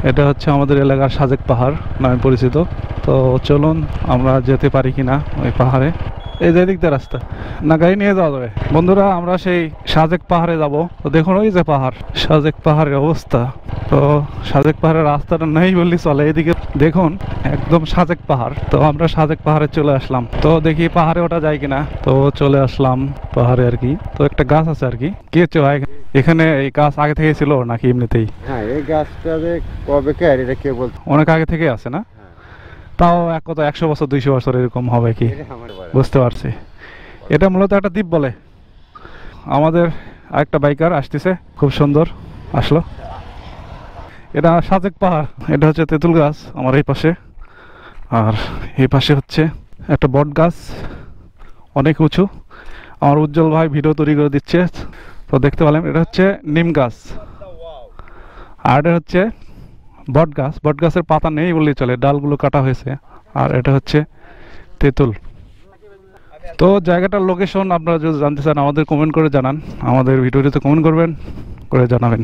এটা হচ্ছে আমাদের এলাকার সাজেক পাহাড় নামে পরিচিত। তো চলুন আমরা যেতে পারি কিনা ওই পাহাড়ে। এই যে দিক দিয়ে রাস্তা, না গাড়ি নিয়ে যাওয়া যাবে। বন্ধুরা আমরা সেই সাজেক পাহাড়ে যাব। তো দেখুন ওই যে পাহাড়, সাজেক পাহাড়ের অবস্থা। তো সাজেক পাহাড়ের রাস্তাটা নেই বললি চলে। এইদিকে দেখুন একদম সাজেক পাহাড়। তো আমরা সাজেক পাহাড়ে চলে আসলাম। তো দেখি পাহাড়ে ওঠা যায় কিনা। তো চলে আসলাম পাহাড়ে আর কি। তো একটা গাছ আছে আর কি। কি হচ্ছে ভাই এখানে? এই গাছ আগে থেকে ছিল নাকি এমনিতেই? হ্যাঁ, এই গাছটা যে কবে কে আর এটা কে বলতো? অনেক আগে থেকে আছে না? তাও এক কত 100 বছর 200 বছর এরকম হবে কি, বুঝতে পারছি। এটা মূলত একটা দ্বীপ বলে। আমাদের আরেকটা বাইকার আসতেছে, খুব সুন্দর আসলো। এটা সাজেক পাহাড়, এটা হচ্ছে তেঁতুল গাছ আমার এই পাশে, আর এই পাশে হচ্ছে একটা বট গাছ, অনেক উঁচু। আমার উজ্জ্বল ভাই ভিডিও তৈরি করে দিচ্ছে। তো দেখতে পেলাম এটা হচ্ছে নিম গাছ, আর এটা হচ্ছে বট গাছ। বট গাছের পাতা নেই বললেই চলে, ডালগুলো কাটা হয়েছে। আর এটা হচ্ছে তেঁতুল। তো জায়গাটার লোকেশন আপনারা যদি জানতে চান আমাদের কমেন্ট করে জানান, আমাদের ভিডিওটিতে কমেন্ট করবেন, করে জানাবেন।